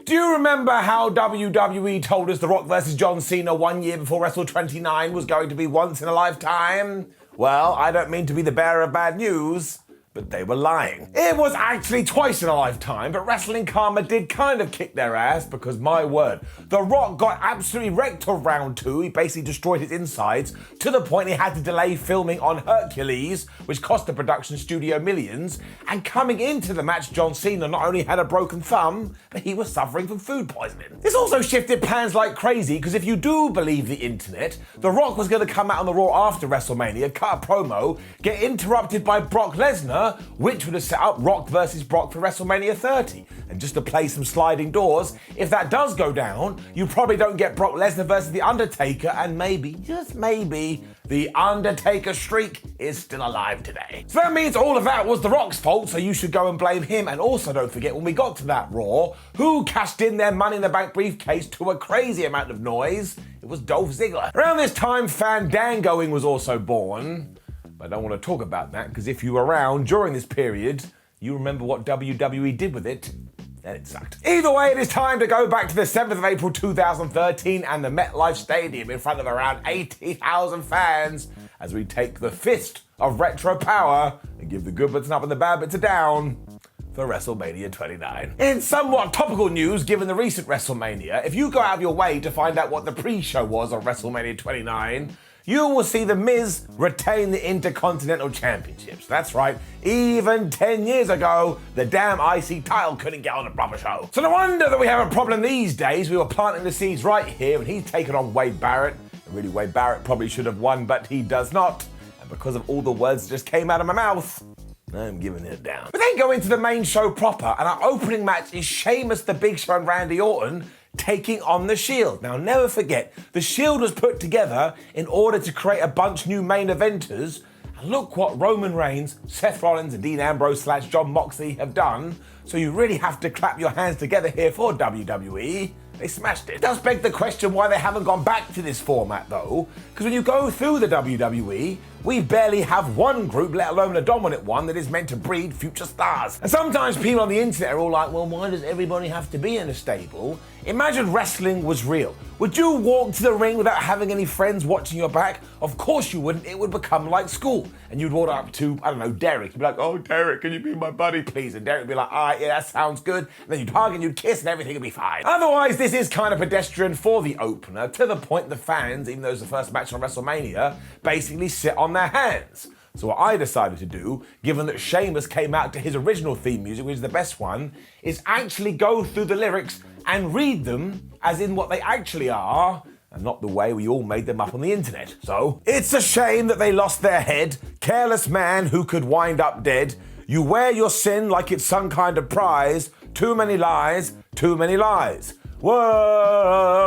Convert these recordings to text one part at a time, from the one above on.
Do you remember how WWE told us The Rock versus John Cena 1 year before Wrestle 29 was going to be once in a lifetime? Well, I don't mean to be the bearer of bad news, but they were lying. It was actually twice in a lifetime, but Wrestling Karma did kind of kick their ass because, my word, The Rock got absolutely wrecked on round 2. He basically destroyed his insides to the point he had to delay filming on Hercules, which cost the production studio millions. And coming into the match, John Cena not only had a broken thumb, but he was suffering from food poisoning. This also shifted plans like crazy, because if you do believe the internet, The Rock was going to come out on the Raw after WrestleMania, cut a promo, get interrupted by Brock Lesnar, which would have set up Rock versus Brock for WrestleMania 30. And just to play some sliding doors, if that does go down, you probably don't get Brock Lesnar versus The Undertaker, and maybe, just maybe, The Undertaker streak is still alive today. So that means all of that was The Rock's fault, so you should go and blame him. And also don't forget, when we got to that Raw, who cashed in their Money in the Bank briefcase to a crazy amount of noise? It was Dolph Ziggler. Around this time, Fandangoing was also born. But I don't want to talk about that, because if you were around during this period, you remember what WWE did with it, and it sucked. Either way, it is time to go back to the 7th of April 2013 and the MetLife Stadium in front of around 80,000 fans as we take the fist of retro power and give the good bits up and the bad bits a down for WrestleMania 29. In somewhat topical news, given the recent WrestleMania, if you go out of your way to find out what the pre-show was on WrestleMania 29, you will see The Miz retain the Intercontinental Championships. That's right, even 10 years ago, the damn IC title couldn't get on a proper show. So no wonder that we have a problem these days. We were planting the seeds right here, and he's taken on Wade Barrett. And really, Wade Barrett probably should have won, but he does not. And because of all the words that just came out of my mouth, I'm giving it down. We then go into the main show proper, and our opening match is Sheamus, The Big Show, and Randy Orton taking on The Shield. Now, never forget, The Shield was put together in order to create a bunch new main eventers, and look what Roman Reigns, Seth Rollins, and Dean Ambrose / John Moxley have done. So you really have to clap your hands together here for WWE. They smashed it. It does beg the question why they haven't gone back to this format though, because when you go through the WWE, we barely have one group, let alone a dominant one, that is meant to breed future stars. And sometimes people on the internet are all like, well, why does everybody have to be in a stable? Imagine wrestling was real. Would you walk to the ring without having any friends watching your back? Of course you wouldn't. It would become like school. And you'd walk up to, I don't know, Derek. You'd be like, oh, Derek, can you be my buddy, please? And Derek would be like, all right, yeah, that sounds good. And then you'd hug and you'd kiss and everything would be fine. Otherwise, this is kind of pedestrian for the opener, to the point the fans, even though it's the first match on WrestleMania, basically sit on their hands. So what I decided to do, given that Sheamus came out to his original theme music, which is the best one, is actually go through the lyrics and read them as in what they actually are, and not the way we all made them up on the internet. So, it's a shame that they lost their head, careless man who could wind up dead. You wear your sin like it's some kind of prize. Too many lies, too many lies. Whoa,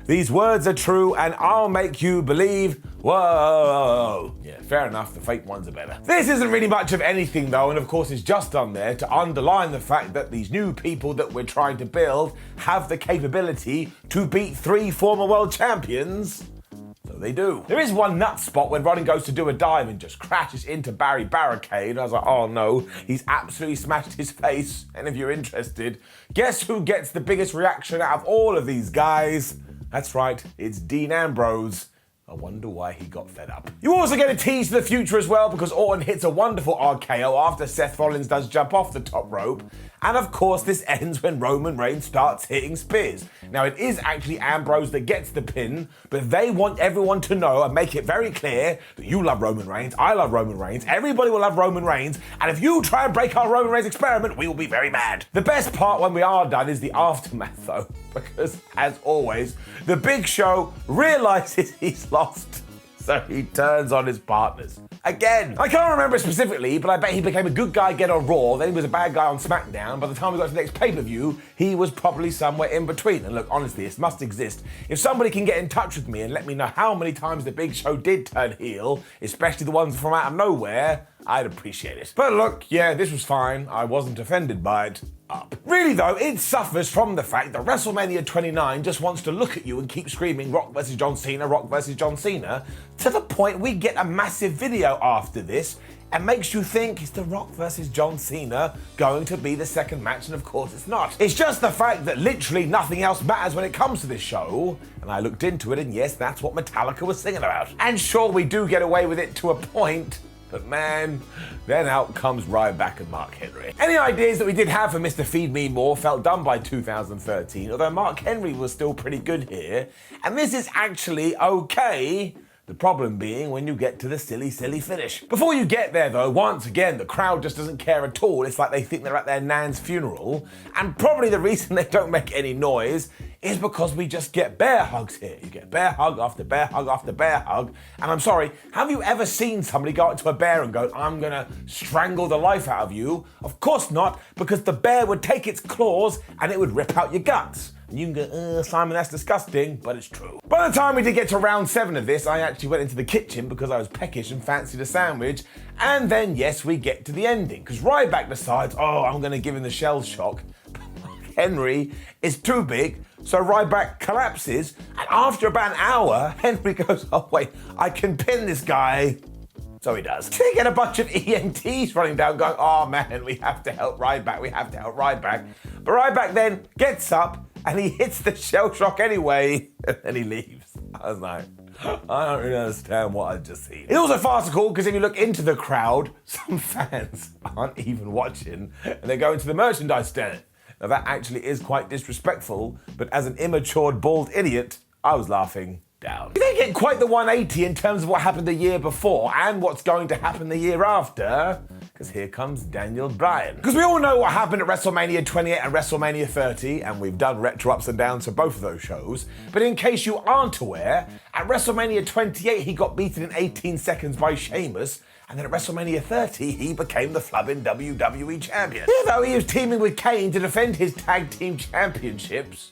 these words are true and I'll make you believe. Whoa. Yeah, fair enough, the fake ones are better. This isn't really much of anything though, and of course it's just done there to underline the fact that these new people that we're trying to build have the capability to beat 3 former world champions. So they do. There is one nut spot when Rodden goes to do a dive and just crashes into Barry Barricade. I was like, oh no, he's absolutely smashed his face. And if you're interested, guess who gets the biggest reaction out of all of these guys? That's right, it's Dean Ambrose. I wonder why he got fed up. You also get a tease to the future as well, because Orton hits a wonderful RKO after Seth Rollins does jump off the top rope. And of course, this ends when Roman Reigns starts hitting spears. Now, it is actually Ambrose that gets the pin, but they want everyone to know and make it very clear that you love Roman Reigns, I love Roman Reigns, everybody will love Roman Reigns, and if you try and break our Roman Reigns experiment, we will be very mad. The best part when we are done is the aftermath though, because as always, the Big Show realizes he's lost. So he turns on his partners. Again, I can't remember specifically, but I bet he became a good guy again on Raw, then he was a bad guy on SmackDown. By the time we got to the next pay-per-view, he was probably somewhere in between. And look, honestly, this must exist. If somebody can get in touch with me and let me know how many times the Big Show did turn heel, especially the ones from out of nowhere, I'd appreciate it. But look, yeah, this was fine. I wasn't offended by it. Really though, it suffers from the fact that WrestleMania 29 just wants to look at you and keep screaming Rock versus John Cena, Rock versus John Cena, to the point we get a massive video after this and makes you think, is The Rock versus John Cena going to be the second match? And of course it's not. It's just the fact that literally nothing else matters when it comes to this show. And I looked into it, and yes, that's what Metallica was singing about. And sure, we do get away with it to a point, but man, then out comes Ryback and Mark Henry. Any ideas that we did have for Mr. Feed Me More felt done by 2013, although Mark Henry was still pretty good here. And this is actually okay. The problem being when you get to the silly finish. Before you get there though, once again, the crowd just doesn't care at all. It's like they think they're at their nan's funeral. And probably the reason they don't make any noise is because we just get bear hugs here. You get bear hug after bear hug after bear hug. And I'm sorry, have you ever seen somebody go up to a bear and go, I'm gonna strangle the life out of you? Of course not, because the bear would take its claws and it would rip out your guts. And you can go, Simon, that's disgusting, but it's true. By the time we did get to round 7 of this, I actually went into the kitchen because I was peckish and fancied a sandwich. And then, yes, we get to the ending, because Ryback decides, I'm going to give him the shell shock. Henry is too big, so Ryback collapses. And after about an hour, Henry goes, oh wait, I can pin this guy. So he does. They get a bunch of EMTs running down going, oh man, we have to help Ryback, we have to help Ryback. But Ryback then gets up and he hits the shell shock anyway, and then he leaves. I was like, I don't really understand what I've just seen. It's also farcical because if you look into the crowd, some fans aren't even watching and they're going to the merchandise stand. Now that actually is quite disrespectful, but as an immature, bald idiot, I was laughing down. They get quite the 180 in terms of what happened the year before and what's going to happen the year after, because here comes Daniel Bryan. Because we all know what happened at WrestleMania 28 and WrestleMania 30, and we've done retro ups and downs for both of those shows, but in case you aren't aware, at WrestleMania 28 he got beaten in 18 seconds by Sheamus, and then at WrestleMania 30, he became the flubbing WWE champion. Even though he was teaming with Kane to defend his tag team championships,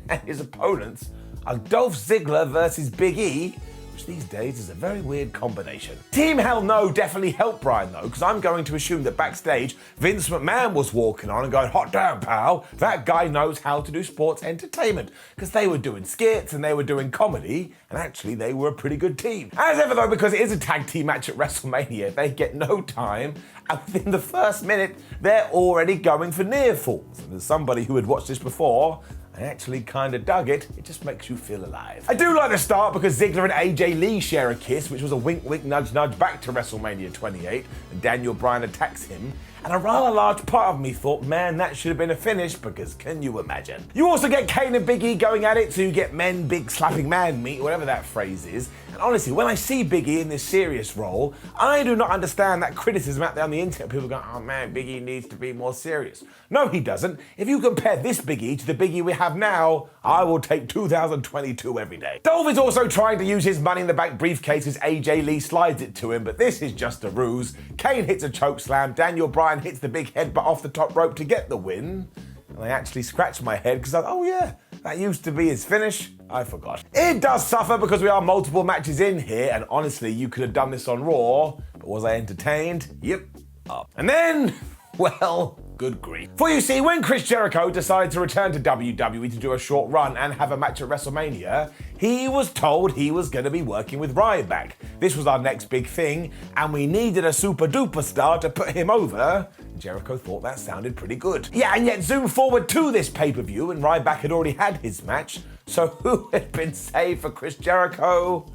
and his opponents are Dolph Ziggler versus Big E, which these days is a very weird combination. Team Hell No definitely helped Bryan though, because I'm going to assume that backstage, Vince McMahon was walking on and going, hot damn pal, that guy knows how to do sports entertainment, because they were doing skits and they were doing comedy, and actually they were a pretty good team. As ever though, because it is a tag team match at WrestleMania, they get no time, and within the first minute, they're already going for near falls. And as somebody who had watched this before, I actually kind of dug it. It just makes you feel alive. I do like the start because Ziggler and AJ Lee share a kiss, which was a wink, wink, nudge, nudge back to WrestleMania 28, and Daniel Bryan attacks him. And a rather large part of me thought, man, that should have been a finish, because can you imagine? You also get Kane and Big E going at it, so you get men big slapping man meat, whatever that phrase is. And honestly, when I see Big E in this serious role, I do not understand that criticism out there on the internet. People go, oh man, Big E needs to be more serious. No, he doesn't. If you compare this Big E to the Big E we have now, I will take 2022 every day. Dolph is also trying to use his Money in the Bank briefcase as AJ Lee slides it to him, but this is just a ruse. Kane hits a choke slam, Daniel Bryan hits the big headbutt off the top rope to get the win. And I actually scratched my head because I thought, oh yeah, that used to be his finish. I forgot. It does suffer because we are multiple matches in here, and honestly, you could have done this on Raw, but was I entertained? Yep. Up. And then, well, good grief. For you see, when Chris Jericho decided to return to WWE to do a short run and have a match at WrestleMania, he was told he was going to be working with Ryback. This was our next big thing, and we needed a super duper star to put him over. Jericho thought that sounded pretty good. Yeah, and yet zoom forward to this pay-per-view, and Ryback had already had his match. So who had been saved for Chris Jericho?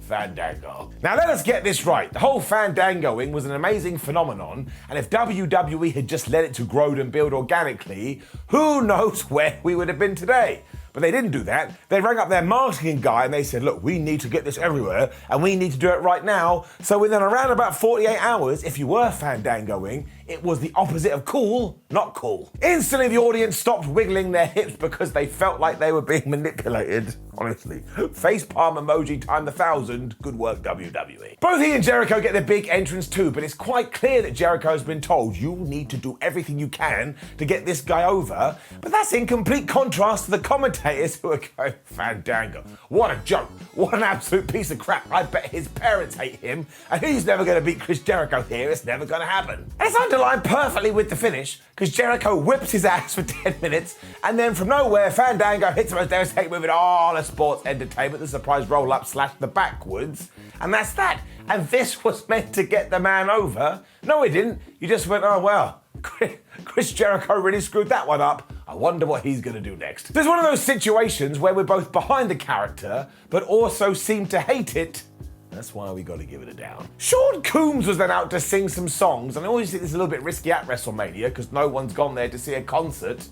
Fandango. Now let us get this right. The whole Fandangoing was an amazing phenomenon, and if WWE had just let it to grow and build organically, who knows where we would have been today. But they didn't do that. They rang up their marketing guy and they said, look, we need to get this everywhere and we need to do it right now. So within around about 48 hours, if you were Fandangoing, it was the opposite of cool, not cool. Instantly the audience stopped wiggling their hips because they felt like they were being manipulated. Honestly. Facepalm emoji time 1,000. Good work, WWE. Both he and Jericho get their big entrance too, but it's quite clear that Jericho's been told you need to do everything you can to get this guy over. But that's in complete contrast to the commentators who are going, Fandango. What a joke. What an absolute piece of crap. I bet his parents hate him and he's never going to beat Chris Jericho here. It's never going to happen. And it's aligned perfectly with the finish, because Jericho whips his ass for 10 minutes, and then from nowhere, Fandango hits the most devastating move in all of sports entertainment, the surprise roll-up / the backwards, and that's that. And this was meant to get the man over. No, it didn't. You just went, oh, well, Chris Jericho really screwed that one up. I wonder what he's going to do next. There's one of those situations where we're both behind the character, but also seem to hate it. That's why we got to give it a down. Sean Combs was then out to sing some songs, and I always think this is a little bit risky at WrestleMania because no one's gone there to see a concert.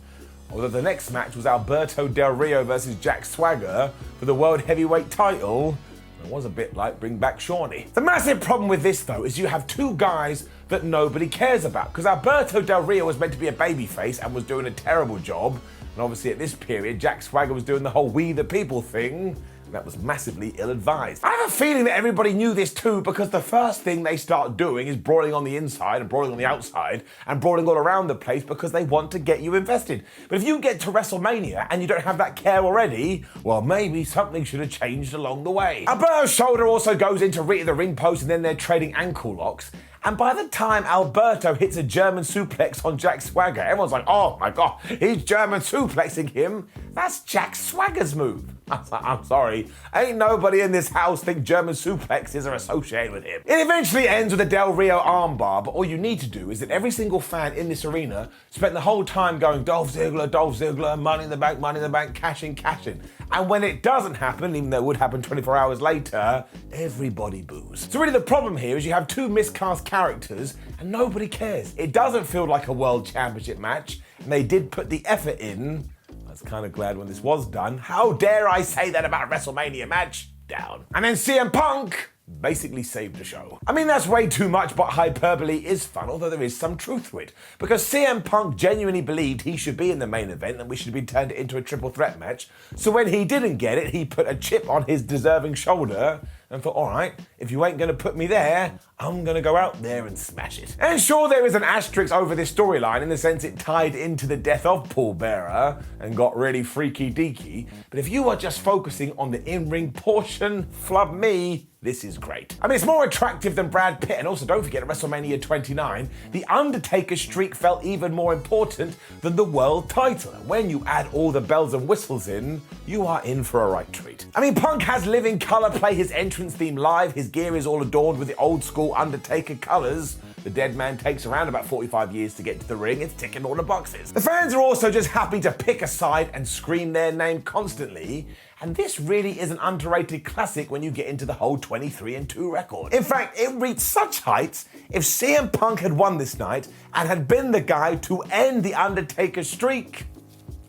Although the next match was Alberto Del Rio versus Jack Swagger for the World Heavyweight title. It was a bit like Bring Back Shawnee. The massive problem with this, though, is you have two guys that nobody cares about, because Alberto Del Rio was meant to be a babyface and was doing a terrible job. And obviously at this period, Jack Swagger was doing the whole We the People thing. That was massively ill-advised. I have a feeling that everybody knew this too, because the first thing they start doing is brawling on the inside and brawling on the outside and brawling all around the place because they want to get you invested. But if you get to WrestleMania and you don't have that care already, well, maybe something should have changed along the way. Alberto's shoulder also goes into the ring post, and then they're trading ankle locks. And by the time Alberto hits a German suplex on Jack Swagger, everyone's like, oh my God, he's German suplexing him. That's Jack Swagger's move. I'm sorry, ain't nobody in this house think German suplexes are associated with him. It eventually ends with a Del Rio armbar, but all you need to do is that every single fan in this arena spent the whole time going, Dolph Ziggler, Money in the Bank, cash in. And when it doesn't happen, even though it would happen 24 hours later, everybody boos. So really the problem here is you have two miscast characters and nobody cares. It doesn't feel like a world championship match, and they did put the effort in. I was kind of glad when this was done. How dare I say that about a WrestleMania match? Down. And then CM Punk basically saved the show. I mean, that's way too much, but hyperbole is fun, although there is some truth to it. Because CM Punk genuinely believed he should be in the main event and we should be turned into a triple threat match. So when he didn't get it, he put a chip on his deserving shoulder and thought, all right, if you ain't gonna put me there, I'm gonna go out there and smash it. And sure, there is an asterisk over this storyline in the sense it tied into the death of Paul Bearer and got really freaky deaky. But if you are just focusing on the in-ring portion, flub me, this is great. I mean, it's more attractive than Brad Pitt, and also don't forget at WrestleMania 29, the Undertaker streak felt even more important than the world title. And when you add all the bells and whistles in, you are in for a right treat. I mean, Punk has Living Color play his entrance theme live. His gear is all adorned with the old school Undertaker colors. The dead man takes around about 45 years to get to the ring. It's ticking all the boxes. The fans are also just happy to pick a side and scream their name constantly. And this really is an underrated classic when you get into the whole 23-2 record. In fact, it reached such heights, if CM Punk had won this night and had been the guy to end the Undertaker streak,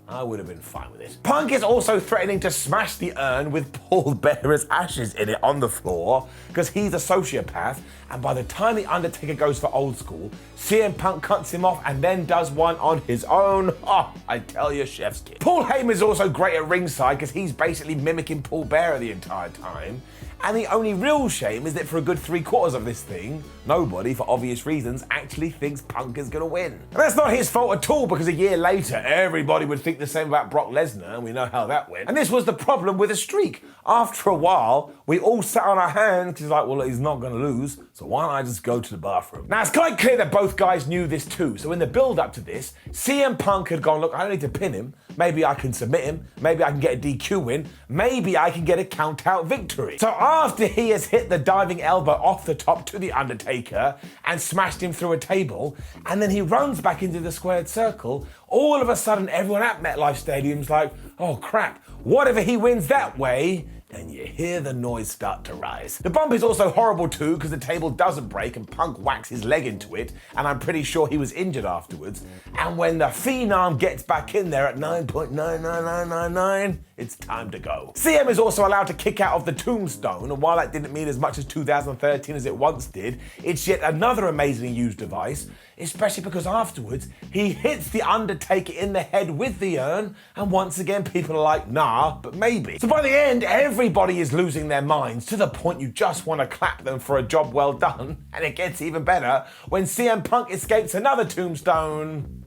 I would have been fine with it. Punk is also threatening to smash the urn with Paul Bearer's ashes in it on the floor because he's a sociopath, and by the time the Undertaker goes for old school, CM Punk cuts him off and then does one on his own. Oh, I tell you, chef's kiss. Paul Heyman is also great at ringside because he's basically mimicking Paul Bearer the entire time. And the only real shame is that for a good 3/4 of this thing, nobody, for obvious reasons, actually thinks Punk is gonna win. And that's not his fault at all, because a year later, everybody would think the same about Brock Lesnar, and we know how that went. And this was the problem with a streak. After a while, we all sat on our hands, because like, well, he's not gonna lose, so why don't I just go to the bathroom? Now, it's quite clear that both guys knew this too, so in the build-up to this, CM Punk had gone, look, I don't need to pin him, maybe I can submit him, maybe I can get a DQ win, maybe I can get a count-out victory. So after he has hit the diving elbow off the top to the Undertaker and smashed him through a table, and then he runs back into the squared circle, all of a sudden everyone at MetLife Stadium's like, oh crap, what if he wins that way? And you hear the noise start to rise. The bump is also horrible too, because the table doesn't break and Punk whacks his leg into it, and I'm pretty sure he was injured afterwards. And when the Phenom gets back in there at 9.99999, it's time to go. CM is also allowed to kick out of the tombstone, and while that didn't mean as much as 2013 as it once did, it's yet another amazingly used device, especially because afterwards, he hits the Undertaker in the head with the urn, and once again people are like, nah, but maybe. So by the end, everybody is losing their minds to the point you just want to clap them for a job well done, and it gets even better when CM Punk escapes another tombstone.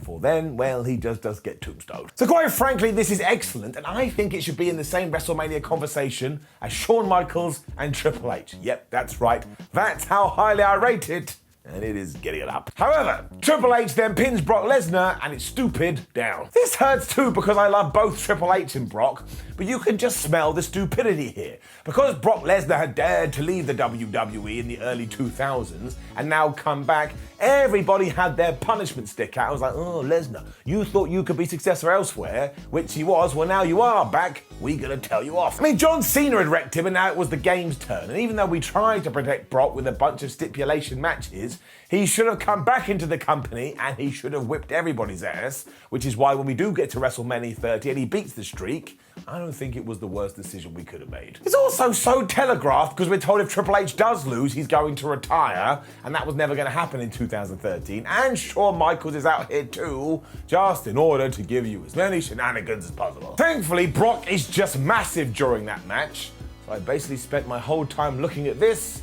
For then, well, he just does get tombstoned. So quite frankly, this is excellent, and I think it should be in the same WrestleMania conversation as Shawn Michaels and Triple H. Yep, that's right. That's how highly I rate it. and it is getting it up. However, Triple H then pins Brock Lesnar, and it's stupid down. This hurts too because I love both Triple H and Brock, but you can just smell the stupidity here. Because Brock Lesnar had dared to leave the WWE in the early 2000s and now come back, everybody had their punishment stick out. I was like, oh, Lesnar, you thought you could be successor elsewhere, which he was. Well, now you are back. We're going to tell you off. I mean, John Cena had wrecked him, and now it was the game's turn. And even though we tried to protect Brock with a bunch of stipulation matches, he should have come back into the company and he should have whipped everybody's ass, which is why when we do get to WrestleMania 30 and he beats the streak, I don't think it was the worst decision we could have made. It's also so telegraphed because we're told if Triple H does lose, he's going to retire, and that was never going to happen in 2013. And Shawn Michaels is out here too, just in order to give you as many shenanigans as possible. Thankfully, Brock is just massive during that match, so I basically spent my whole time looking at this.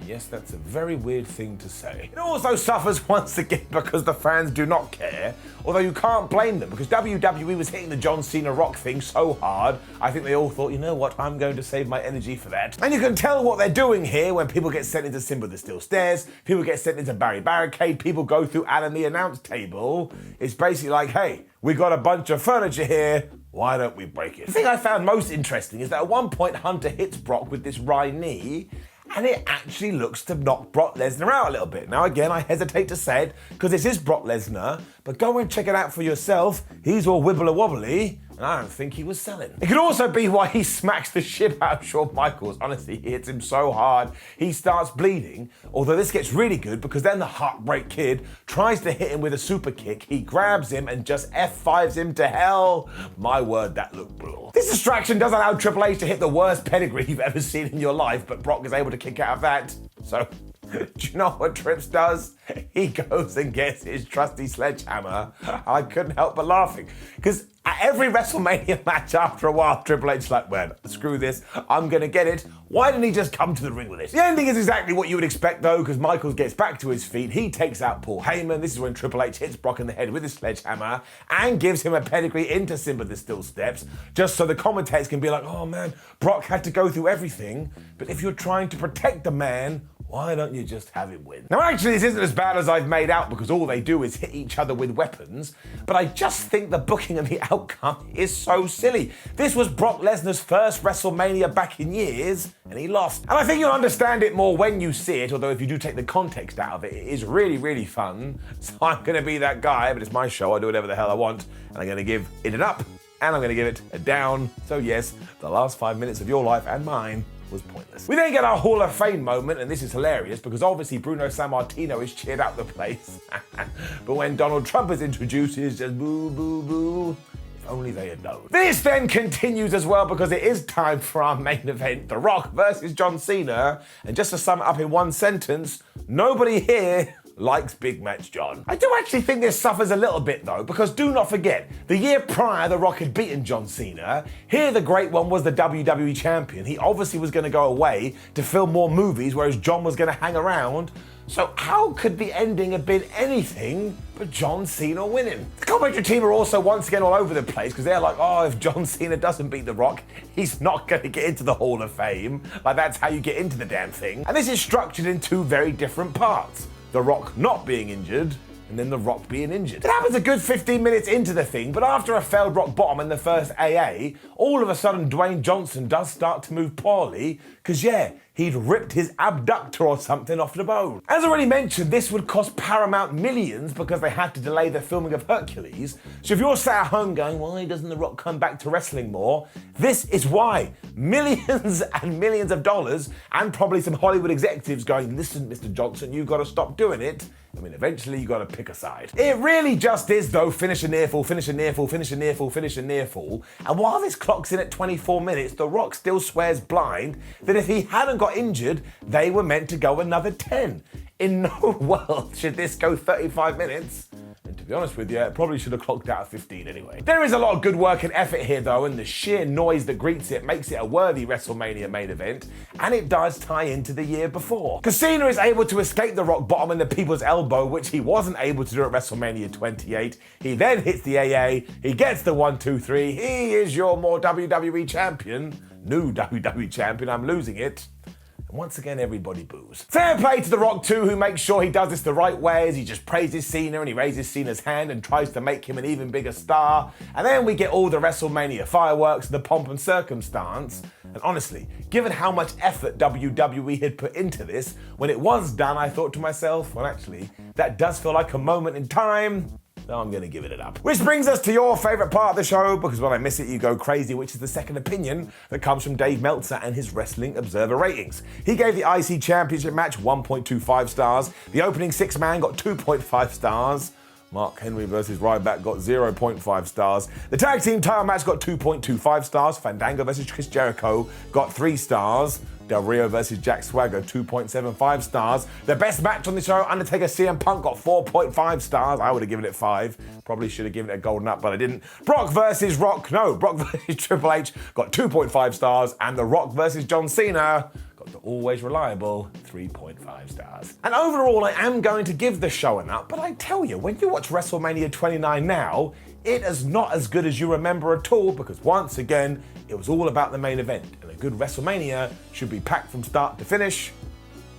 Yes, that's a very weird thing to say. It also suffers once again because the fans do not care, although you can't blame them because WWE was hitting the John Cena Rock thing so hard, I think they all thought, you know what, I'm going to save my energy for that. And you can tell what they're doing here when people get sent into Simba the Steel Stairs, people get sent into Barry Barricade, people go through Alan the announce table. It's basically like, hey, we got a bunch of furniture here, why don't we break it? The thing I found most interesting is that at one point Hunter hits Brock with this Rye knee, and it actually looks to knock Brock Lesnar out a little bit. Now again, I hesitate to say it because this is Brock Lesnar, but go and check it out for yourself. He's all wibbly-wobbly, and I don't think he was selling. It could also be why he smacks the shit out of Shawn Michaels. Honestly, he hits him so hard, he starts bleeding. Although this gets really good because then the Heartbreak Kid tries to hit him with a super kick. He grabs him and just F5s him to hell. My word, that looked brutal. This distraction does allow Triple H to hit the worst pedigree you've ever seen in your life, but Brock is able to kick out of that. So, do you know what Trips does? He goes and gets his trusty sledgehammer. I couldn't help but laughing because at every WrestleMania match after a while, Triple H's like, well, screw this, I'm going to get it. Why didn't he just come to the ring with it? The ending is exactly what you would expect though, because Michaels gets back to his feet, he takes out Paul Heyman. This is when Triple H hits Brock in the head with his sledgehammer and gives him a pedigree into Simba the Steel Steps, just so the commentators can be like, oh man, Brock had to go through everything. But if you're trying to protect the man, why don't you just have him win? Now actually this isn't as bad as I've made out because all they do is hit each other with weapons, but I just think the booking and the outcome is so silly. This was Brock Lesnar's first WrestleMania back in years, and he lost. And I think you'll understand it more when you see it, although if you do take the context out of it, it is really, really fun. So I'm gonna be that guy, but it's my show, I do whatever the hell I want, and I'm gonna give it an up, and I'm gonna give it a down. So yes, the last 5 minutes of your life and mine was pointless. We then get our Hall of Fame moment, and this is hilarious because obviously Bruno Sammartino is cheered out the place. But when Donald Trump is introduced, it's just boo, boo, boo. If only they had known. This then continues as well because it is time for our main event, The Rock versus John Cena. And just to sum it up in one sentence, nobody here likes Big Match John. I do actually think this suffers a little bit though, because do not forget, the year prior The Rock had beaten John Cena. Here the great one was the WWE champion. He obviously was going to go away to film more movies, whereas John was going to hang around. So how could the ending have been anything but John Cena winning? The commentary team are also once again all over the place because they're like, oh, if John Cena doesn't beat The Rock, he's not going to get into the Hall of Fame. Like that's how you get into the damn thing. And this is structured in two very different parts. The Rock not being injured, and then The Rock being injured. It happens a good 15 minutes into the thing, but after a failed rock bottom in the first AA, all of a sudden Dwayne Johnson does start to move poorly, because yeah, he'd ripped his abductor or something off the bone. As already mentioned, this would cost Paramount millions because they had to delay the filming of Hercules. So if you're sat at home going, why doesn't The Rock come back to wrestling more? This is why. Millions and millions of dollars, and probably some Hollywood executives going, listen, Mr. Johnson, you've got to stop doing it. I mean, eventually you got to pick a side. It really just is though, finish a near fall, finish a near fall, finish a near fall, finish a near fall. And while this clocks in at 24 minutes, The Rock still swears blind that if he hadn't got injured, they were meant to go another 10. In no world should this go 35 minutes. And to be honest with you, it probably should have clocked out at 15 anyway. There is a lot of good work and effort here though, and the sheer noise that greets it makes it a worthy WrestleMania main event, and it does tie into the year before. Cena is able to escape the rock bottom and the people's elbow, which he wasn't able to do at WrestleMania 28. He then hits the AA, he gets the 1, 2, 3, he is your more WWE champion, new WWE champion, I'm losing it. And once again, everybody boos. Fair play to The Rock too, who makes sure he does this the right way as he just praises Cena and he raises Cena's hand and tries to make him an even bigger star. And then we get all the WrestleMania fireworks and the pomp and circumstance. And honestly, given how much effort WWE had put into this, when it was done, I thought to myself, well actually, that does feel like a moment in time. So I'm going to give it up. Which brings us to your favourite part of the show, because when I miss it, you go crazy, which is the second opinion that comes from Dave Meltzer and his Wrestling Observer Ratings. He gave the IC Championship match 1.25 stars. The opening six-man got 2.5 stars. Mark Henry versus Ryback got 0.5 stars. The tag team title match got 2.25 stars. Fandango versus Chris Jericho got 3 stars. Del Rio versus Jack Swagger, 2.75 stars. The best match on the show, Undertaker CM Punk, got 4.5 stars. I would have given it 5. Probably should have given it a golden up, but I didn't. Brock versus Triple H got 2.5 stars. And The Rock versus John Cena got the always reliable 3.5 stars. And overall, I am going to give the show an up, but I tell you, when you watch WrestleMania 29 now, it is not as good as you remember at all, because once again, it was all about the main event. And a good WrestleMania should be packed from start to finish,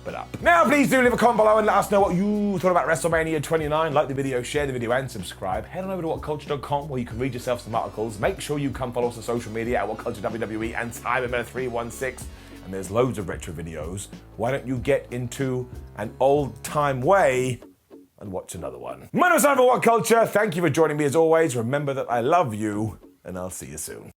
but up. Now, please do leave a comment below and let us know what you thought about WrestleMania 29. Like the video, share the video, and subscribe. Head on over to WhatCulture.com where you can read yourself some articles. Make sure you come follow us on social media at WhatCulture WWE and Simon316. And there's loads of retro videos. Why don't you get into an old-time way and watch another one? My name is Simon for WhatCulture. Thank you for joining me as always. Remember that I love you, and I'll see you soon.